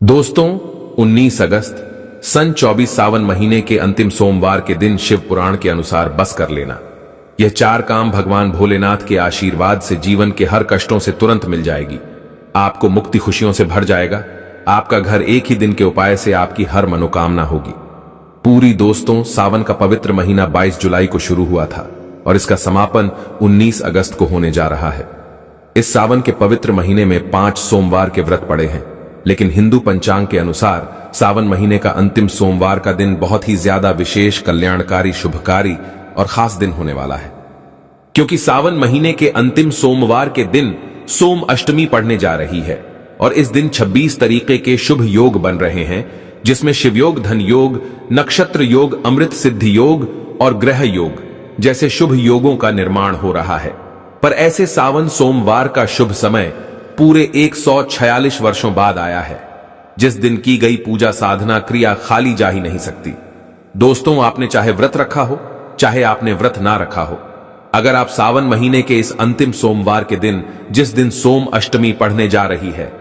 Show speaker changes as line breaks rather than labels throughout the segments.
दोस्तों 19 अगस्त सन 24 सावन महीने के अंतिम सोमवार के दिन शिव पुराण के अनुसार बस कर लेना। यह 4 काम भगवान भोलेनाथ के आशीर्वाद से जीवन के हर कष्टों से तुरंत मिल जाएगी। आपको मुक्ति खुशियों से भर जाएगा। आपका घर एक ही दिन के उपाय से आपकी हर मनोकामना होगी पूरी। दोस्तों सावन का पवित्र महीना 22 जुलाई को शुरू हुआ था और इसका समापन 19 अगस्त को होने जा रहा है। इस सावन के पवित्र महीने में 5 सोमवार के व्रत पड़े हैं, लेकिन हिंदू पंचांग के अनुसार सावन महीने का अंतिम सोमवार का दिन बहुत ही ज्यादा विशेष, कल्याणकारी, शुभकारी और खास दिन होने वाला है, क्योंकि सावन महीने के अंतिम सोमवार के दिन सोम अष्टमी पड़ने जा रही है और इस दिन 26 तरीके के शुभ योग बन रहे हैं, जिसमें शिव योग, धन योग, नक्षत्र योग, अमृत सिद्धि योग और ग्रह योग जैसे शुभ योगों का निर्माण हो रहा है। पर ऐसे सावन सोमवार का शुभ समय पूरे 146 वर्षों बाद आया है, जिस दिन की गई पूजा साधना क्रिया खाली जा ही नहीं सकती। दोस्तों, आपने चाहे व्रत रखा हो, चाहे आपने व्रत ना रखा हो, अगर आप सावन महीने के इस अंतिम सोमवार के दिन, जिस दिन सोम अष्टमी पढ़ने जा रही है,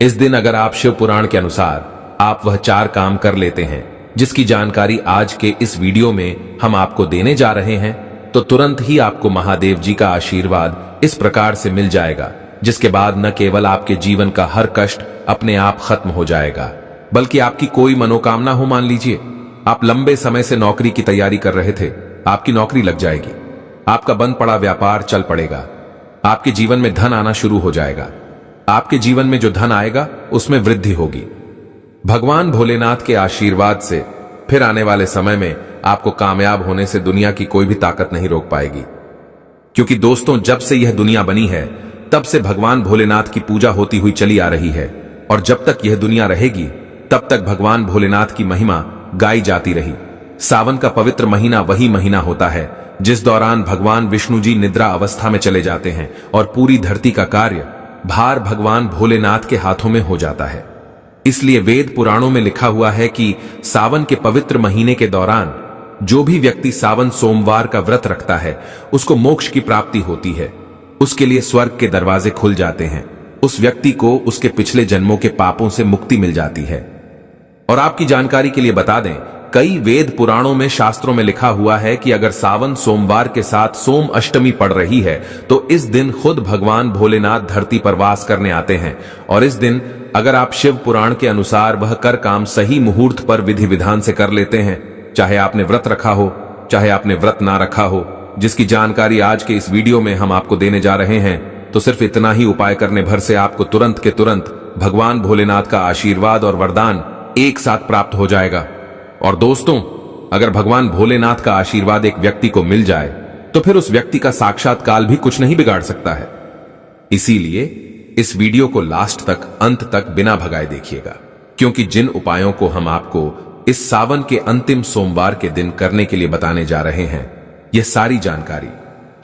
इस दिन अगर आप शिव पुराण के अनुसार आप वह 4 काम कर लेते हैं जिसकी जानकारी आज के इस वीडियो में हम आपको देने जा रहे हैं, तो तुरंत ही आपको महादेव जी का आशीर्वाद इस प्रकार से मिल जाएगा, जिसके बाद न केवल आपके जीवन का हर कष्ट अपने आप खत्म हो जाएगा, बल्कि आपकी कोई मनोकामना हो, मान लीजिए आप लंबे समय से नौकरी की तैयारी कर रहे थे, आपकी नौकरी लग जाएगी, आपका बंद पड़ा व्यापार चल पड़ेगा, आपके जीवन में धन आना शुरू हो जाएगा, आपके जीवन में जो धन आएगा उसमें वृद्धि होगी। भगवान भोलेनाथ के आशीर्वाद से फिर आने वाले समय में आपको कामयाब होने से दुनिया की कोई भी ताकत नहीं रोक पाएगी, क्योंकि दोस्तों जब से यह दुनिया बनी है तब से भगवान भोलेनाथ की पूजा होती हुई चली आ रही है और जब तक यह दुनिया रहेगी तब तक भगवान भोलेनाथ की महिमा गाई जाती रही। सावन का पवित्र महीना वही महीना होता है जिस दौरान भगवान विष्णु जी निद्रा अवस्था में चले जाते हैं और पूरी धरती का कार्य भार भगवान भोलेनाथ के हाथों में हो जाता है। इसलिए वेद पुराणों में लिखा हुआ है कि सावन के पवित्र महीने के दौरान जो भी व्यक्ति सावन सोमवार का व्रत रखता है उसको मोक्ष की प्राप्ति होती है, उसके लिए स्वर्ग के दरवाजे खुल जाते हैं, उस व्यक्ति को उसके पिछले जन्मों के पापों से मुक्ति मिल जाती है। और आपकी जानकारी के लिए बता दें, कई वेद पुराणों में, शास्त्रों में लिखा हुआ है कि अगर सावन सोमवार के साथ सोम अष्टमी पड़ रही है तो इस दिन खुद भगवान भोलेनाथ धरती पर वास करने आते हैं और इस दिन अगर आप शिव पुराण के अनुसार वह कर काम सही मुहूर्त पर विधि विधान से कर लेते हैं, चाहे आपने व्रत रखा हो, चाहे आपने व्रत ना रखा हो, जिसकी जानकारी आज के इस वीडियो में हम आपको देने जा रहे हैं, तो सिर्फ इतना ही उपाय करने भर से आपको तुरंत के तुरंत भगवान भोलेनाथ का आशीर्वाद और वरदान एक साथ प्राप्त हो जाएगा। और दोस्तों, अगर भगवान भोलेनाथ का आशीर्वाद एक व्यक्ति को मिल जाए तो फिर उस व्यक्ति का साक्षात्कार भी कुछ नहीं बिगाड़ सकता है। इसीलिए इस वीडियो को लास्ट तक, अंत तक बिना भगाए देखिएगा, क्योंकि जिन उपायों को हम आपको इस सावन के अंतिम सोमवार के दिन करने के लिए बताने जा रहे हैं, यह सारी जानकारी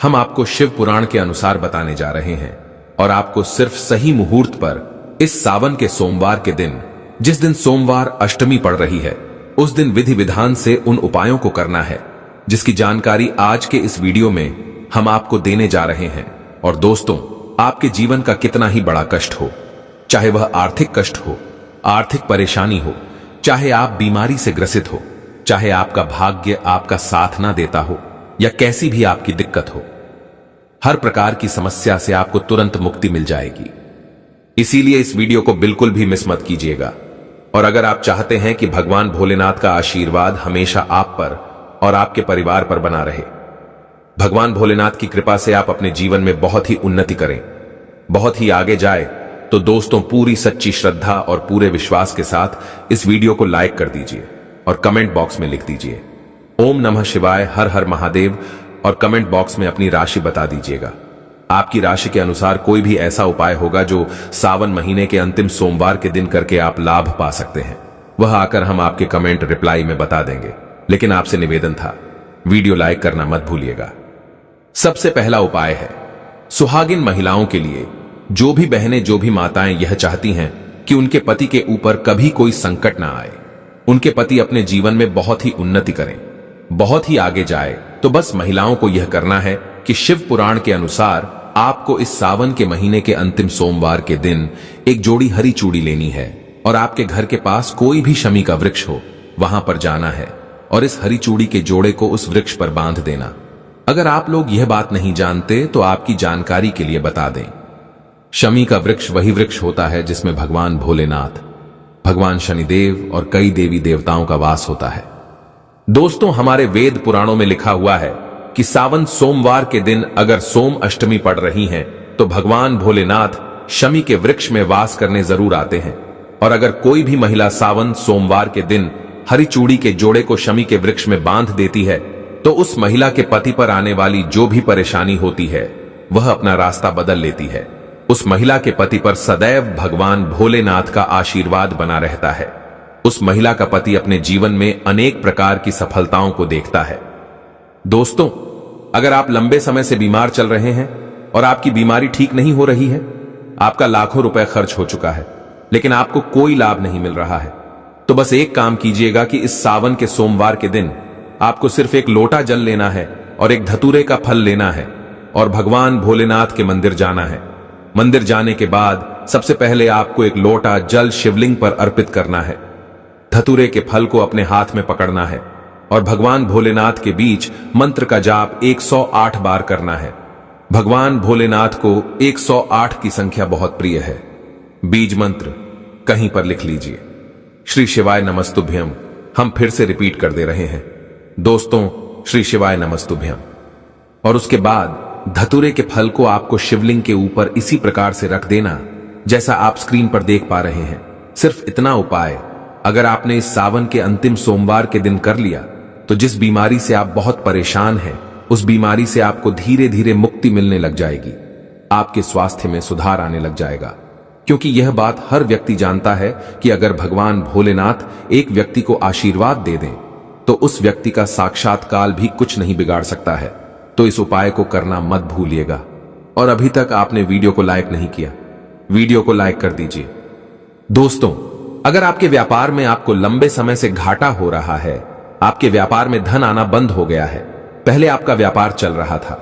हम आपको शिव पुराण के अनुसार बताने जा रहे हैं और आपको सिर्फ सही मुहूर्त पर इस सावन के सोमवार के दिन, जिस दिन सोमवार अष्टमी पड़ रही है, उस दिन विधि विधान से उन उपायों को करना है जिसकी जानकारी आज के इस वीडियो में हम आपको देने जा रहे हैं। और दोस्तों, आपके जीवन का कितना ही बड़ा कष्ट हो, चाहे वह आर्थिक कष्ट हो, आर्थिक परेशानी हो, चाहे आप बीमारी से ग्रसित हो, चाहे आपका भाग्य आपका साथ ना देता हो या कैसी भी आपकी दिक्कत हो, हर प्रकार की समस्या से आपको तुरंत मुक्ति मिल जाएगी। इसीलिए इस वीडियो को बिल्कुल भी मिस मत कीजिएगा। और अगर आप चाहते हैं कि भगवान भोलेनाथ का आशीर्वाद हमेशा आप पर और आपके परिवार पर बना रहे, भगवान भोलेनाथ की कृपा से आप अपने जीवन में बहुत ही उन्नति करें, बहुत ही आगे जाए, तो दोस्तों पूरी सच्ची श्रद्धा और पूरे विश्वास के साथ इस वीडियो को लाइक कर दीजिए और कमेंट बॉक्स में लिख दीजिए ओम नमः शिवाय, हर हर महादेव, और कमेंट बॉक्स में अपनी राशि बता दीजिएगा। आपकी राशि के अनुसार कोई भी ऐसा उपाय होगा जो सावन महीने के अंतिम सोमवार के दिन करके आप लाभ पा सकते हैं, वह आकर हम आपके कमेंट रिप्लाई में बता देंगे। लेकिन आपसे निवेदन था, वीडियो लाइक करना मत भूलिएगा। सबसे पहला उपाय है सुहागिन महिलाओं के लिए। जो भी बहनें, जो भी माताएं यह चाहती हैं कि उनके पति के ऊपर कभी कोई संकट ना आए, उनके पति अपने जीवन में बहुत ही उन्नति करें, बहुत ही आगे जाए, तो बस महिलाओं को यह करना है कि शिव पुराण के अनुसार आपको इस सावन के महीने के अंतिम सोमवार के दिन एक जोड़ी हरी चूड़ी लेनी है और आपके घर के पास कोई भी शमी का वृक्ष हो, वहां पर जाना है और इस हरी चूड़ी के जोड़े को उस वृक्ष पर बांध देना। अगर आप लोग यह बात नहीं जानते तो आपकी जानकारी के लिए बता दें, शमी का वृक्ष वही वृक्ष होता है जिसमें भगवान भोलेनाथ, भगवान शनिदेव और कई देवी देवताओं का वास होता है। दोस्तों, हमारे वेद पुराणों में लिखा हुआ है कि सावन सोमवार के दिन अगर सोम अष्टमी पड़ रही है तो भगवान भोलेनाथ शमी के वृक्ष में वास करने जरूर आते हैं। और अगर कोई भी महिला सावन सोमवार के दिन हरी चूड़ी के जोड़े को शमी के वृक्ष में बांध देती है तो उस महिला के पति पर आने वाली जो भी परेशानी होती है वह अपना रास्ता बदल लेती है। उस महिला के पति पर सदैव भगवान भोलेनाथ का आशीर्वाद बना रहता है। उस महिला का पति अपने जीवन में अनेक प्रकार की सफलताओं को देखता है। दोस्तों, अगर आप लंबे समय से बीमार चल रहे हैं और आपकी बीमारी ठीक नहीं हो रही है, आपका लाखों रुपए खर्च हो चुका है लेकिन आपको कोई लाभ नहीं मिल रहा है, तो बस एक काम कीजिएगा कि इस सावन के सोमवार के दिन आपको सिर्फ एक लोटा जल लेना है और एक धतूरे का फल लेना है और भगवान भोलेनाथ के मंदिर जाना है। मंदिर जाने के बाद सबसे पहले आपको एक लोटा जल शिवलिंग पर अर्पित करना है। धतूरे के फल को अपने हाथ में पकड़ना है और भगवान भोलेनाथ के बीच मंत्र का जाप 108 बार करना है। भगवान भोलेनाथ को 108 की संख्या बहुत प्रिय है। बीज मंत्र कहीं पर लिख लीजिए, श्री शिवाय नमस्तुभ्यम। हम फिर से रिपीट कर दे रहे हैं दोस्तों, श्री शिवाय नमस्तुभ्यम। और उसके बाद धतूरे के फल को आपको शिवलिंग के ऊपर इसी प्रकार से रख देना जैसा आप स्क्रीन पर देख पा रहे हैं। सिर्फ इतना उपाय अगर आपने इस सावन के अंतिम सोमवार के दिन कर लिया तो जिस बीमारी से आप बहुत परेशान हैं उस बीमारी से आपको धीरे धीरे मुक्ति मिलने लग जाएगी। आपके स्वास्थ्य में सुधार आने लग जाएगा, क्योंकि यह बात हर व्यक्ति जानता है कि अगर भगवान भोलेनाथ एक व्यक्ति को आशीर्वाद दे दें तो उस व्यक्ति का साक्षात काल भी कुछ नहीं बिगाड़ सकता है। तो इस उपाय को करना मत भूलिएगा। और अभी तक आपने वीडियो को लाइक नहीं किया, वीडियो को लाइक कर दीजिए। दोस्तों, अगर आपके व्यापार में आपको लंबे समय से घाटा हो रहा है, आपके व्यापार में धन आना बंद हो गया है, पहले आपका व्यापार चल रहा था,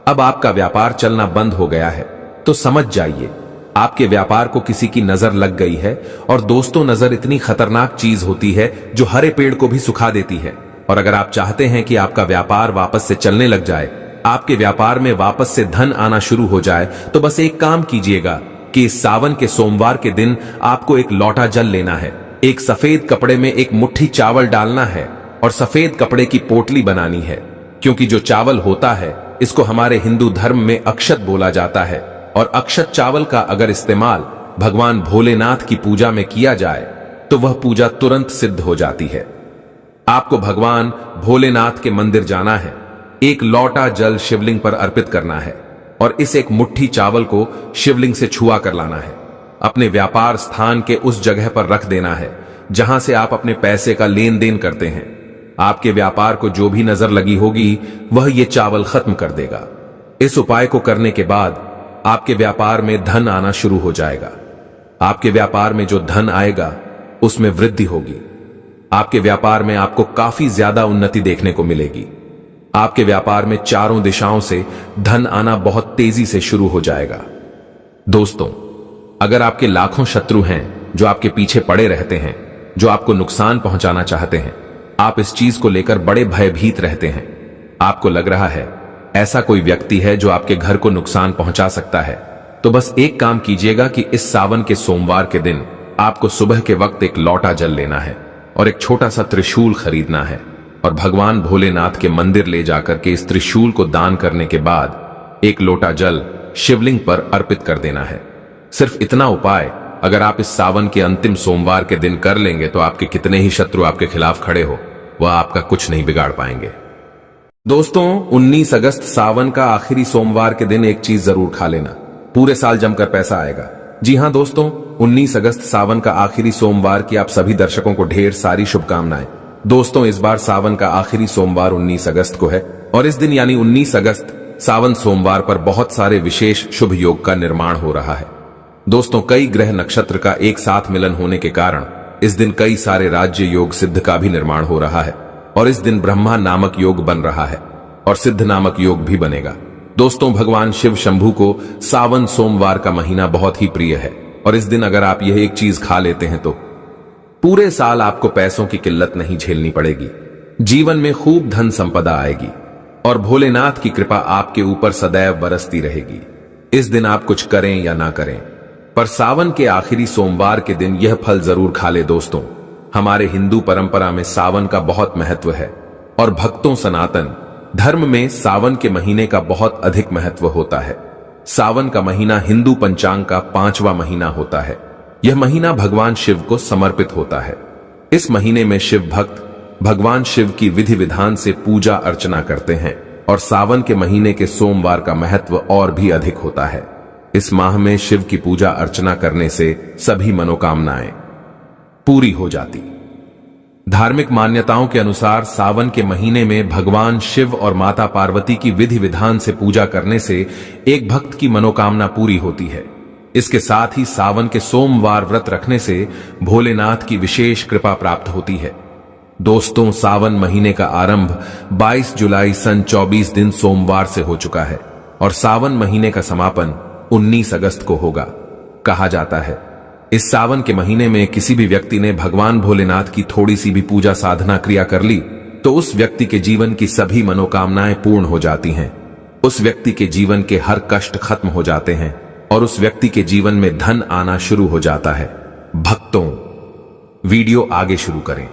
अब आपका व्यापार चलना बंद हो गया है, तो समझ जाइए आपके व्यापार को किसी की नजर लग गई है। और दोस्तों, नजर इतनी खतरनाक चीज होती है जो हरे पेड़ को भी सुखा देती है। और अगर आप चाहते हैं कि आपका व्यापार वापस से चलने लग जाए, आपके व्यापार में वापस से धन आना शुरू हो जाए, तो बस एक काम कीजिएगा कि इस सावन के सोमवार के दिन आपको एक लोटा जल लेना है, एक सफेद कपड़े में एक मुट्ठी चावल डालना है और सफेद कपड़े की पोटली बनानी है। क्योंकि जो चावल होता है इसको हमारे हिंदू धर्म में अक्षत बोला जाता है और अक्षत चावल का अगर इस्तेमाल भगवान भोलेनाथ की पूजा में किया जाए तो वह पूजा तुरंत सिद्ध हो जाती है। आपको भगवान भोलेनाथ के मंदिर जाना है, एक लोटा जल शिवलिंग पर अर्पित करना है और इस एक मुट्ठी चावल को शिवलिंग से छुआ कर लाना है। अपने व्यापार स्थान के उस जगह पर रख देना है जहां से आप अपने पैसे का लेन देन करते हैं। आपके व्यापार को जो भी नजर लगी होगी वह ये चावल खत्म कर देगा। इस उपाय को करने के बाद आपके व्यापार में धन आना शुरू हो जाएगा। आपके व्यापार में जो धन आएगा उसमें वृद्धि होगी। आपके व्यापार में आपको काफी ज्यादा उन्नति देखने को मिलेगी। आपके व्यापार में चारों दिशाओं से धन आना बहुत तेजी से शुरू हो जाएगा। दोस्तों, अगर आपके लाखों शत्रु हैं जो आपके पीछे पड़े रहते हैं, जो आपको नुकसान पहुंचाना चाहते हैं, आप इस चीज को लेकर बड़े भयभीत रहते हैं, आपको लग रहा है ऐसा कोई व्यक्ति है जो आपके घर को नुकसान पहुंचा सकता है, तो बस एक काम कीजिएगा कि इस सावन के सोमवार के दिन आपको सुबह के वक्त एक लोटा जल लेना है और एक छोटा सा त्रिशूल खरीदना है और भगवान भोलेनाथ के मंदिर ले जाकर के इस त्रिशूल को दान करने के बाद एक लोटा जल शिवलिंग पर अर्पित कर देना है। सिर्फ इतना उपाय अगर आप इस सावन के अंतिम सोमवार के दिन कर लेंगे तो आपके कितने ही शत्रु आपके खिलाफ खड़े हो, वह आपका कुछ नहीं बिगाड़ पाएंगे। दोस्तों, 19 अगस्त सावन का आखिरी सोमवार के दिन एक चीज जरूर खा लेना, पूरे साल जमकर पैसा आएगा। जी हां दोस्तों, 19 अगस्त सावन का आखिरी सोमवार की आप सभी दर्शकों को ढेर सारी शुभकामनाएं। दोस्तों, इस बार सावन का आखिरी सोमवार 19 अगस्त को है और इस दिन यानी 19 अगस्त सावन सोमवार पर बहुत सारे विशेष शुभ योग का निर्माण हो रहा है। दोस्तों, कई ग्रह नक्षत्र का एक साथ मिलन होने के कारण इस दिन कई सारे राज्य योग सिद्ध का भी निर्माण हो रहा है और इस दिन ब्रह्मा नामक योग बन रहा है और सिद्ध नामक योग भी बनेगा। दोस्तों, भगवान शिव शंभू को सावन सोमवार का महीना बहुत ही प्रिय है और इस दिन अगर आप यह एक चीज खा लेते हैं तो पूरे साल आपको पैसों की किल्लत नहीं झेलनी पड़ेगी। जीवन में खूब धन संपदा आएगी और भोलेनाथ की कृपा आपके ऊपर सदैव बरसती रहेगी। इस दिन आप कुछ करें या ना करें, पर सावन के आखिरी सोमवार के दिन यह फल जरूर खा ले दोस्तों। हमारे हिंदू परंपरा में सावन का बहुत महत्व है और भक्तों सनातन धर्म में सावन के महीने का बहुत अधिक महत्व होता है। सावन का महीना हिंदू पंचांग का 5वां महीना होता है। यह महीना भगवान शिव को समर्पित होता है। इस महीने में शिव भक्त भगवान शिव की विधि विधान से पूजा अर्चना करते हैं और सावन के महीने के सोमवार का महत्व और भी अधिक होता है। इस माह में शिव की पूजा अर्चना करने से सभी मनोकामनाएं पूरी हो जाती। धार्मिक मान्यताओं के अनुसार सावन के महीने में भगवान शिव और माता पार्वती की विधि विधान से पूजा करने से एक भक्त की मनोकामना पूरी होती है। इसके साथ ही सावन के सोमवार व्रत रखने से भोलेनाथ की विशेष कृपा प्राप्त होती है। दोस्तों, सावन महीने का आरंभ 22 जुलाई सन 24 दिन सोमवार से हो चुका है और सावन महीने का समापन 19 अगस्त को होगा। कहा जाता है इस सावन के महीने में किसी भी व्यक्ति ने भगवान भोलेनाथ की थोड़ी सी भी पूजा साधना क्रिया कर ली तो उस व्यक्ति के जीवन की सभी मनोकामनाएं पूर्ण हो जाती हैं। उस व्यक्ति के जीवन के हर कष्ट खत्म हो जाते हैं और उस व्यक्ति के जीवन में धन आना शुरू हो जाता है। भक्तों, वीडियो आगे शुरू करें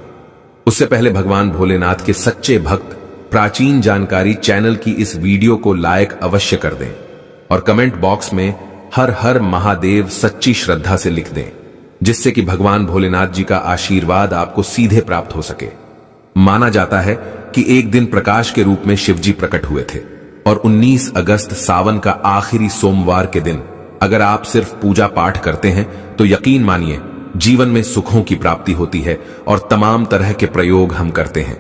उससे पहले भगवान भोलेनाथ के सच्चे भक्त प्राचीन जानकारी चैनल की इस वीडियो को लाइक अवश्य कर दें और कमेंट बॉक्स में हर हर महादेव सच्ची श्रद्धा से लिख दें, जिससे कि भगवान भोलेनाथ जी का आशीर्वाद आपको सीधे प्राप्त हो सके। माना जाता है कि एक दिन प्रकाश के रूप में शिव जी प्रकट हुए थे और 19 अगस्त सावन का आखिरी सोमवार के दिन अगर आप सिर्फ पूजा पाठ करते हैं तो यकीन मानिए जीवन में सुखों की प्राप्ति होती है और तमाम तरह के प्रयोग हम करते हैं।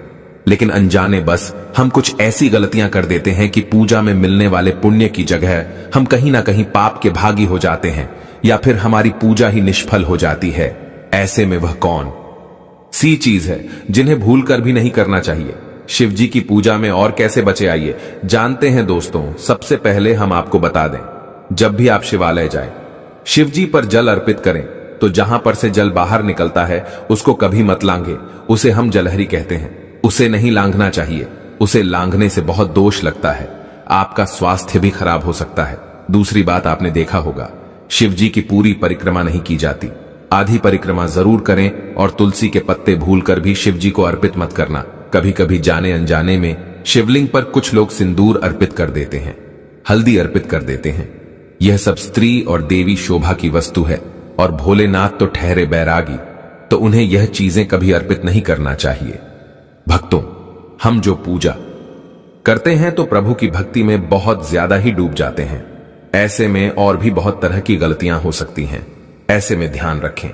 लेकिन अनजाने बस हम कुछ ऐसी गलतियां कर देते हैं कि पूजा में मिलने वाले पुण्य की जगह हम कहीं ना कहीं पाप के भागी हो जाते हैं या फिर हमारी पूजा ही निष्फल हो जाती है। ऐसे में वह कौन सी चीज है जिन्हें भूल कर भी नहीं करना चाहिए। शिव जी की पूजा में और कैसे बचे, आइए जानते हैं दोस्तों। सबसे पहले हम आपको बता दें, जब भी आप शिवालय जाएं, शिव जी पर जल अर्पित करें तो जहां पर से जल बाहर निकलता है उसको कभी मत लांघे। उसे हम जलहरी कहते हैं। उसे नहीं लांघना चाहिए। उसे लांघने से बहुत दोष लगता है, आपका स्वास्थ्य भी खराब हो सकता है। दूसरी बात, आपने देखा होगा शिव जी की पूरी परिक्रमा नहीं की जाती, आधी परिक्रमा जरूर करें और तुलसी के पत्ते भूलकर भी शिव जी को अर्पित मत करना। कभी कभी जाने अनजाने में शिवलिंग पर कुछ लोग सिंदूर अर्पित कर देते हैं, हल्दी अर्पित कर देते हैं। यह सब स्त्री और देवी शोभा की वस्तु है और भोलेनाथ तो ठहरे बैरागी, तो उन्हें यह चीजें कभी अर्पित नहीं करना चाहिए। भक्तों, हम जो पूजा करते हैं तो प्रभु की भक्ति में बहुत ज्यादा ही डूब जाते हैं। ऐसे में और भी बहुत तरह की गलतियां हो सकती हैं। ऐसे में ध्यान रखें।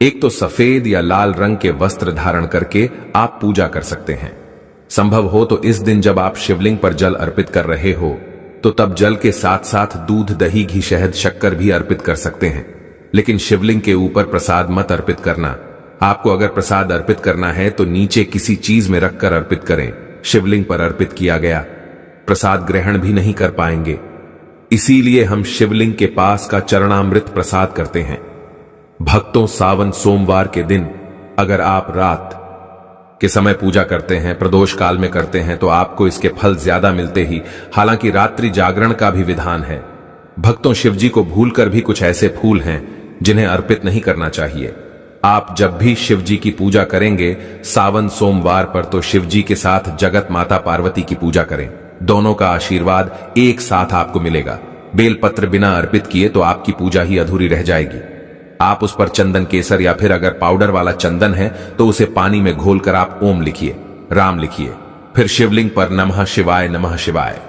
एक तो सफेद या लाल रंग के वस्त्र धारण करके आप पूजा कर सकते हैं। संभव हो तो इस दिन जब आप शिवलिंग पर जल अर्पित कर रहे हो तो तब जल के साथ साथ दूध, दही, घी, शहद, शक्कर भी अर्पित कर सकते हैं। लेकिन शिवलिंग के ऊपर प्रसाद मत अर्पित करना। आपको अगर प्रसाद अर्पित करना है तो नीचे किसी चीज में रखकर अर्पित करें। शिवलिंग पर अर्पित किया गया प्रसाद ग्रहण भी नहीं कर पाएंगे। इसीलिए हम शिवलिंग के पास का चरणामृत प्रसाद करते हैं। भक्तों, सावन सोमवार के दिन अगर आप रात के समय पूजा करते हैं, प्रदोष काल में करते हैं, तो आपको इसके फल ज्यादा मिलते ही। हालांकि रात्रि जागरण का भी विधान है। भक्तों, शिव जी को भूलकर भी कुछ ऐसे फूल हैं जिन्हें अर्पित नहीं करना चाहिए। आप जब भी शिव जी की पूजा करेंगे सावन सोमवार पर तो शिव जी के साथ जगत माता पार्वती की पूजा करें। दोनों का आशीर्वाद एक साथ आपको मिलेगा। बेलपत्र बिना अर्पित किए तो आपकी पूजा ही अधूरी रह जाएगी। आप उस पर चंदन केसर या फिर अगर पाउडर वाला चंदन है तो उसे पानी में घोलकर आप ओम लिखिए, राम लिखिए, फिर शिवलिंग पर नमः शिवाय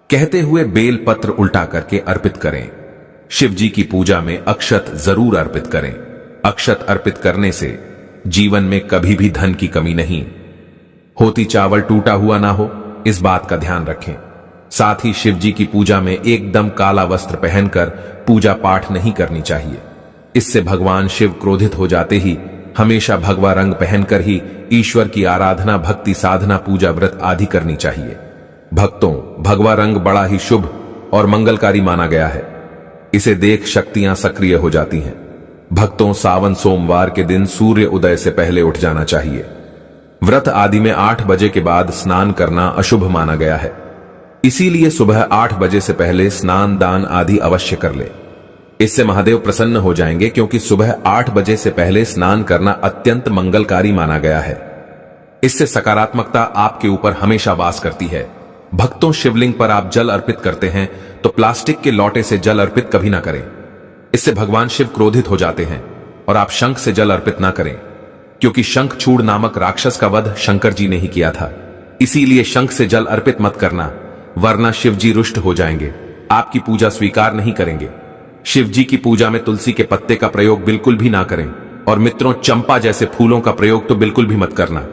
कहते हुए बेल पत्र उल्टा करके अर्पित करें। शिव जी की पूजा में अक्षत जरूर अर्पित करें। अक्षत अर्पित करने से जीवन में कभी भी धन की कमी नहीं होती। चावल टूटा हुआ ना हो, इस बात का ध्यान रखें। साथ ही शिव जी की पूजा में एकदम काला वस्त्र पहनकर पूजा पाठ नहीं करनी चाहिए। इससे भगवान शिव क्रोधित हो जाते ही हमेशा भगवा रंग पहनकर ही ईश्वर की आराधना, भक्ति, साधना, पूजा, व्रत आदि करनी चाहिए। भक्तों, भगवा रंग बड़ा ही शुभ और मंगलकारी माना गया है। इसे देख शक्तियां सक्रिय हो जाती हैं। भक्तों, सावन सोमवार के दिन सूर्य उदय से पहले उठ जाना चाहिए। व्रत आदि में 8 बजे के बाद स्नान करना अशुभ माना गया है, इसीलिए सुबह 8 बजे से पहले स्नान दान आदि अवश्य कर ले। इससे महादेव प्रसन्न हो जाएंगे, क्योंकि सुबह 8 बजे से पहले स्नान करना अत्यंत मंगलकारी माना गया है। इससे सकारात्मकता आपके ऊपर हमेशा वास करती है। भक्तों, शिवलिंग पर आप जल अर्पित करते हैं तो प्लास्टिक के लोटे से जल अर्पित कभी ना करें। इससे भगवान शिव क्रोधित हो जाते हैं। और आप शंख से जल अर्पित ना करें, क्योंकि शंखचूड़ नामक राक्षस का वध शंकर जी ने ही किया था। इसीलिए शंख से जल अर्पित मत करना, वरना शिव जी रुष्ट हो जाएंगे, आपकी पूजा स्वीकार नहीं करेंगे। शिव जी की पूजा में तुलसी के पत्ते का प्रयोग बिल्कुल भी ना करें। और मित्रों, चंपा जैसे फूलों का प्रयोग तो बिल्कुल भी मत करना,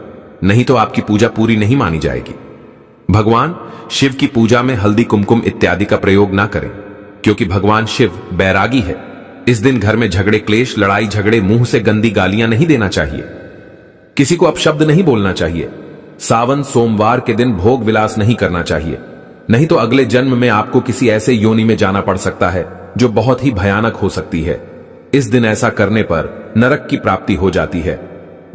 नहीं तो आपकी पूजा पूरी नहीं मानी जाएगी। भगवान शिव की पूजा में हल्दी, कुमकुम इत्यादि का प्रयोग ना करें, क्योंकि भगवान शिव बैरागी है। इस दिन घर में झगड़े, क्लेश, लड़ाई झगड़े, मुंह से गंदी गालियां नहीं देना चाहिए, किसी को अपशब्द नहीं बोलना चाहिए। सावन सोमवार के दिन भोग विलास नहीं करना चाहिए, नहीं तो अगले जन्म में आपको किसी ऐसे योनि में जाना पड़ सकता है जो बहुत ही भयानक हो सकती है। इस दिन ऐसा करने पर नरक की प्राप्ति हो जाती है।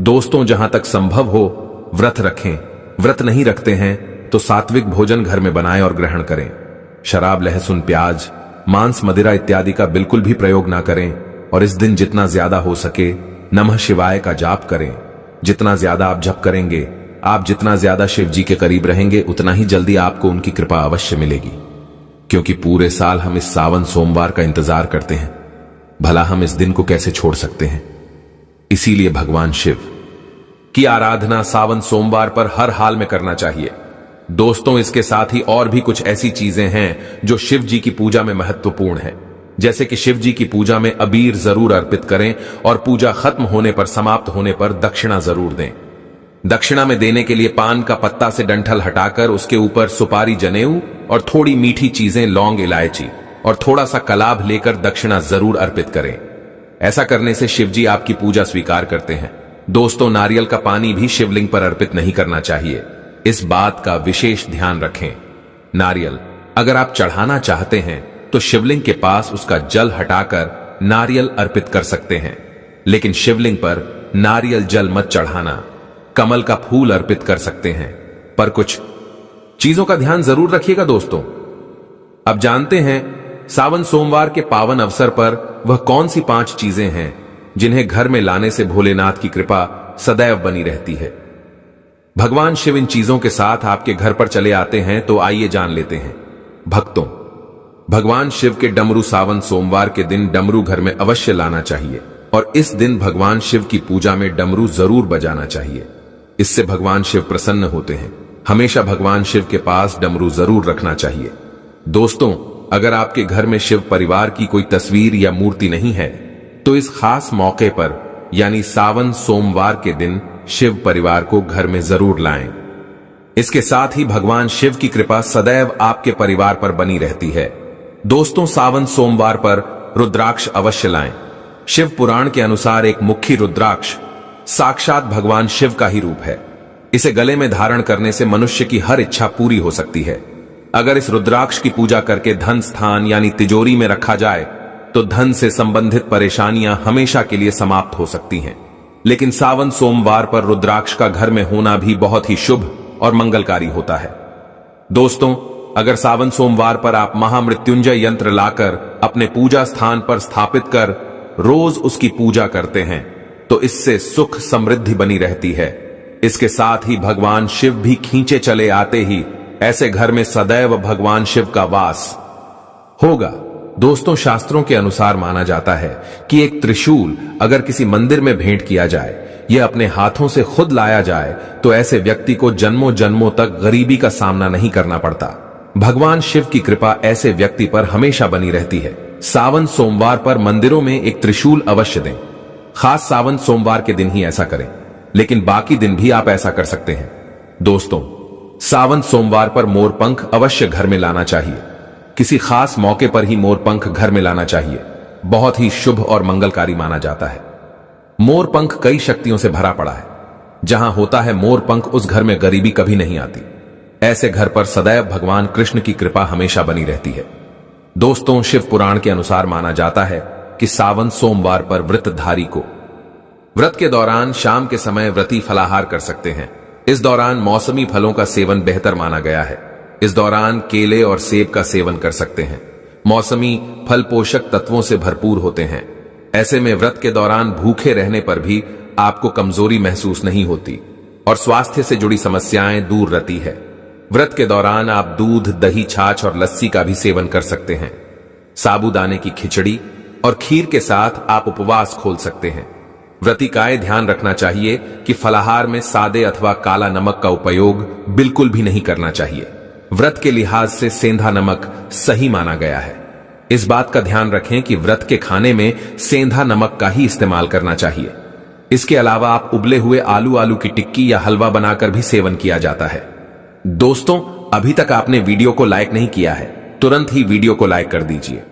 दोस्तों, जहां तक संभव हो व्रत रखें। व्रत नहीं रखते हैं तो सात्विक भोजन घर में बनाएं और ग्रहण करें। शराब, लहसुन, प्याज, मांस, मदिरा इत्यादि का बिल्कुल भी प्रयोग ना करें। और इस दिन जितना ज्यादा हो सके नमः शिवाय का जाप करें। जितना ज्यादा आप जप करेंगे, आप जितना ज्यादा शिव जी के करीब रहेंगे, उतना ही जल्दी आपको उनकी कृपा अवश्य मिलेगी। क्योंकि पूरे साल हम इस सावन सोमवार का इंतजार करते हैं, भला हम इस दिन को कैसे छोड़ सकते हैं। इसीलिए भगवान शिव की आराधना सावन सोमवार पर हर हाल में करना चाहिए। दोस्तों, इसके साथ ही और भी कुछ ऐसी चीजें हैं जो शिव जी की पूजा में महत्वपूर्ण है। जैसे कि शिव जी की पूजा में अबीर जरूर अर्पित करें और पूजा खत्म होने पर, समाप्त होने पर दक्षिणा जरूर दें। दक्षिणा में देने के लिए पान का पत्ता से डंठल हटाकर उसके ऊपर सुपारी, जनेऊ और थोड़ी मीठी चीजें, लौंग, इलायची और थोड़ा सा कलाभ लेकर दक्षिणा जरूर अर्पित करें। ऐसा करने से शिव जी आपकी पूजा स्वीकार करते हैं। दोस्तों, नारियल का पानी भी शिवलिंग पर अर्पित नहीं करना चाहिए, इस बात का विशेष ध्यान रखें। नारियल अगर आप चढ़ाना चाहते हैं तो शिवलिंग के पास उसका जल हटाकर नारियल अर्पित कर सकते हैं, लेकिन शिवलिंग पर नारियल जल मत चढ़ाना। कमल का फूल अर्पित कर सकते हैं, पर कुछ चीजों का ध्यान जरूर रखिएगा। दोस्तों, अब जानते हैं सावन सोमवार के पावन अवसर पर वह कौन सी 5 चीजें हैं जिन्हें घर में लाने से भोलेनाथ की कृपा सदैव बनी रहती है। भगवान शिव इन चीजों के साथ आपके घर पर चले आते हैं, तो आइए जान लेते हैं। भक्तों, भगवान शिव के डमरू सावन सोमवार के दिन डमरू घर में अवश्य लाना चाहिए और इस दिन भगवान शिव की पूजा में डमरू जरूर बजाना चाहिए। इससे भगवान शिव प्रसन्न होते हैं। हमेशा भगवान शिव के पास डमरू जरूर रखना चाहिए। दोस्तों, अगर आपके घर में शिव परिवार की कोई तस्वीर या मूर्ति नहीं है तो इस खास मौके पर यानी सावन सोमवार के दिन शिव परिवार को घर में जरूर लाएं। इसके साथ ही भगवान शिव की कृपा सदैव आपके परिवार पर बनी रहती है। दोस्तों, सावन सोमवार पर रुद्राक्ष अवश्य लाएं। शिव पुराण के अनुसार एक मुखी रुद्राक्ष साक्षात भगवान शिव का ही रूप है। इसे गले में धारण करने से मनुष्य की हर इच्छा पूरी हो सकती है। अगर इस रुद्राक्ष की पूजा करके धन स्थान यानी तिजोरी में रखा जाए तो धन से संबंधित परेशानियां हमेशा के लिए समाप्त हो सकती हैं। लेकिन सावन सोमवार पर रुद्राक्ष का घर में होना भी बहुत ही शुभ और मंगलकारी होता है। दोस्तों, अगर सावन सोमवार पर आप महामृत्युंजय यंत्र लाकर अपने पूजा स्थान पर स्थापित कर रोज उसकी पूजा करते हैं तो इससे सुख समृद्धि बनी रहती है। इसके साथ ही भगवान शिव भी खींचे चले आते ही ऐसे घर में सदैव भगवान शिव का वास होगा। दोस्तों, शास्त्रों के अनुसार माना जाता है कि एक त्रिशूल अगर किसी मंदिर में भेंट किया जाए, यह अपने हाथों से खुद लाया जाए, तो ऐसे व्यक्ति को जन्मों जन्मों तक गरीबी का सामना नहीं करना पड़ता। भगवान शिव की कृपा ऐसे व्यक्ति पर हमेशा बनी रहती है। सावन सोमवार पर मंदिरों में एक त्रिशूल अवश्य दें। खास सावन सोमवार के दिन ही ऐसा करें, लेकिन बाकी दिन भी आप ऐसा कर सकते हैं। दोस्तों, सावन सोमवार पर मोरपंख अवश्य घर में लाना चाहिए। किसी खास मौके पर ही मोरपंख घर में लाना चाहिए। बहुत ही शुभ और मंगलकारी माना जाता है। मोरपंख कई शक्तियों से भरा पड़ा है। जहां होता है मोरपंख, उस घर में गरीबी कभी नहीं आती। ऐसे घर पर सदैव भगवान कृष्ण की कृपा हमेशा बनी रहती है। दोस्तों, शिव पुराण के अनुसार माना जाता है कि सावन सोमवार पर व्रतधारी को व्रत के दौरान शाम के समय व्रती फलाहार कर सकते हैं। इस दौरान मौसमी फलों का सेवन बेहतर माना गया है। इस दौरान केले और सेब का सेवन कर सकते हैं। मौसमी फल पोषक तत्वों से भरपूर होते हैं। ऐसे में व्रत के दौरान भूखे रहने पर भी आपको कमजोरी महसूस नहीं होती और स्वास्थ्य से जुड़ी समस्याएं दूर रहती है। व्रत के दौरान आप दूध, दही, छाछ और लस्सी का भी सेवन कर सकते हैं। साबूदाने की खिचड़ी और खीर के साथ आप उपवास खोल सकते हैं। व्रती का ध्यान रखना चाहिए कि फलाहार में सादे अथवा काला नमक का उपयोग बिल्कुल भी नहीं करना चाहिए। व्रत के लिहाज से सेंधा नमक सही माना गया है। इस बात का ध्यान रखें कि व्रत के खाने में सेंधा नमक का ही इस्तेमाल करना चाहिए। इसके अलावा आप उबले हुए आलू की टिक्की या हलवा बनाकर भी सेवन किया जाता है। दोस्तों, अभी तक आपने वीडियो को लाइक नहीं किया है, तुरंत ही वीडियो को लाइक कर दीजिए।